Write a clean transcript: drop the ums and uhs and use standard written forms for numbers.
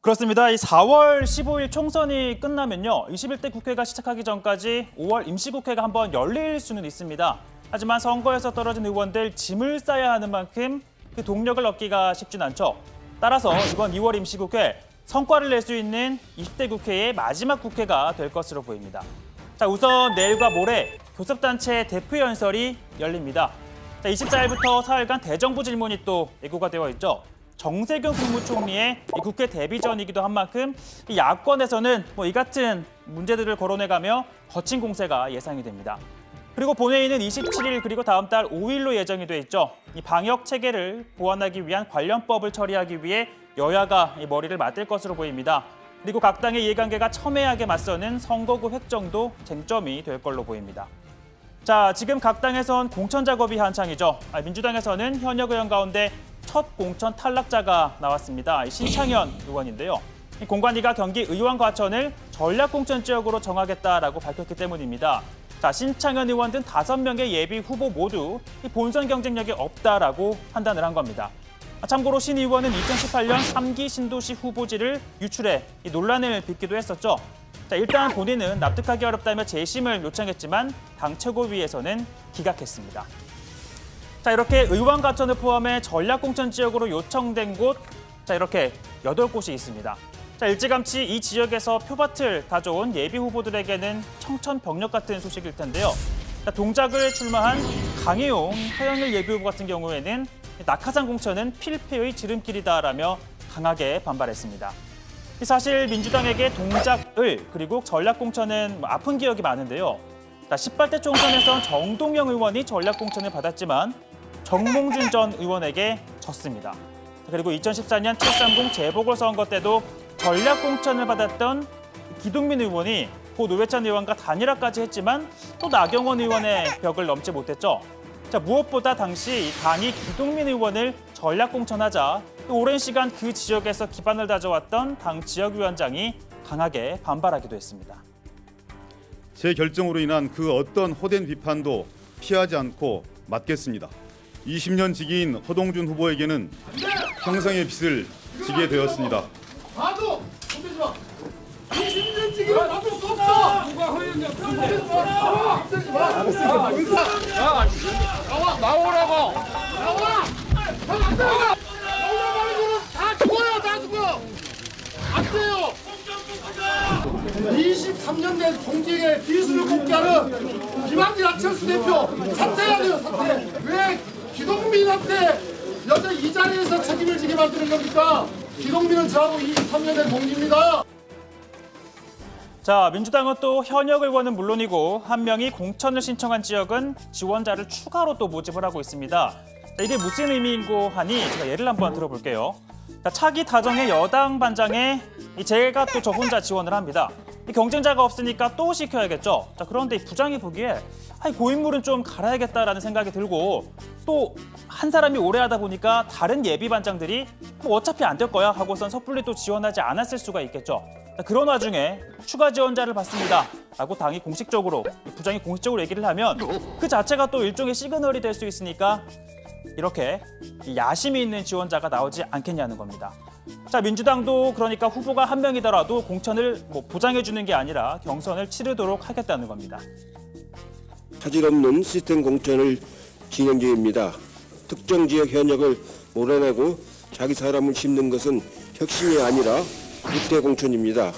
그렇습니다. 이 4월 15일 총선이 끝나면요. 21대 국회가 시작하기 전까지 5월 임시국회가 한번 열릴 수는 있습니다. 하지만 선거에서 떨어진 의원들 짐을 싸야 하는 만큼 그 동력을 얻기가 쉽진 않죠. 따라서 이번 2월 임시국회 성과를 낼 수 있는 20대 국회의 마지막 국회가 될 것으로 보입니다. 자, 우선 내일과 모레 교섭단체 대표연설이 열립니다. 자, 24일부터 사흘간 대정부 질문이 또 예고가 되어 있죠. 정세균 국무총리의 이 국회 데뷔전이기도 한 만큼 이 야권에서는 이 같은 문제들을 거론해가며 거친 공세가 예상이 됩니다. 그리고 본회의는 27일 그리고 다음 달 5일로 예정이 돼 있죠. 이 방역 체계를 보완하기 위한 관련법을 처리하기 위해 여야가 이 머리를 맞댈 것으로 보입니다. 그리고 각 당의 이해관계가 첨예하게 맞서는 선거구 획정도 쟁점이 될 걸로 보입니다. 자, 지금 각 당에선 공천 작업이 한창이죠. 민주당에서는 현역 의원 가운데 첫 공천 탈락자가 나왔습니다. 신창현 의원인데요. 공관위가 경기 의원 과천을 전략 공천 지역으로 정하겠다라고 밝혔기 때문입니다. 자, 신창현 의원 등 5명의 예비 후보 모두 본선 경쟁력이 없다라고 판단을 한 겁니다. 참고로 신 의원은 2018년 3기 신도시 후보지를 유출해 논란을 빚기도 했었죠. 자, 일단 본인은 납득하기 어렵다며 재심을 요청했지만 당 최고위에서는 기각했습니다. 자, 이렇게 의원 과천을 포함해 전략 공천 지역으로 요청된 곳, 자, 이렇게 8곳이 있습니다. 자, 일찌감치 이 지역에서 표밭을 가져온 예비 후보들에게는 청천벽력 같은 소식일 텐데요. 자, 동작을 출마한 강혜용 하영일 예비 후보 같은 경우에는 낙하산 공천은 필패의 지름길이다라며 강하게 반발했습니다. 사실 민주당에게 동작을 그리고 전략 공천은 아픈 기억이 많은데요. 18대 총선에선 정동영 의원이 전략 공천을 받았지만 정몽준 전 의원에게 졌습니다. 그리고 2014년 7.30 재보궐선거 때도 전략 공천을 받았던 기동민 의원이 고 노회찬 의원과 단일화까지 했지만 또 나경원 의원의 벽을 넘지 못했죠. 자, 무엇보다 당시 당이 기동민 의원을 전략 공천하자 오랜 시간 그 지역에서 기반을 다져왔던 당 지역위원장이 강하게 반발하기도 했습니다. 제 결정으로 인한 그 어떤 헛된 비판도 피하지 않고 맞겠습니다. 20년 지기인 허동준 후보에게는 평생의 빚을 지게 되었습니다. 나도 손대지 마. 20년 지기를 놔둘 수 없어. 누가 허용이야? 손대지 마. 나와 나오라고. 나와. 형안 돼. 나오라고 하는 거는 다 죽어요. 다 죽어. 안 돼요. 23년 된 공직의 비수를 복귀하는 김한길 안철수 대표 사퇴해야 돼요. 사퇴. 왜 기동민한테 여전히 이 자리에서 책임을 지게 만드는 겁니까? 기동민은 저하고 23년 된 동지입니다. 자, 민주당은 또 현역 의원은 물론이고 한 명이 공천을 신청한 지역은 지원자를 추가로 또 모집을 하고 있습니다. 자, 이게 무슨 의미인고 하니 제가 예를 한번 들어볼게요. 자, 차기 다정의 여당 반장에 제가 또 저 혼자 지원을 합니다. 이 경쟁자가 없으니까 또 시켜야겠죠. 자, 그런데 이 부장이 보기에 고인물은 좀 갈아야겠다라는 생각이 들고 또 한 사람이 오래 하다 보니까 다른 예비 반장들이 어차피 안 될 거야 하고선 섣불리 또 지원하지 않았을 수가 있겠죠. 자, 그런 와중에 추가 지원자를 받습니다 라고 당이 공식적으로 부장이 공식적으로 얘기를 하면 그 자체가 또 일종의 시그널이 될 수 있으니까 이렇게 야심이 있는 지원자가 나오지 않겠냐는 겁니다. 자, 민주당도 그러니까 후보가 한 명이더라도 공천을 보장해주는 게 아니라 경선을 치르도록 하겠다는 겁니다. 차질 없는 시스템 공천을 진행 중입니다. 특정 지역 현역을 몰아내고 자기 사람을 심는 것은 혁신이 아니라 부패 공천입니다.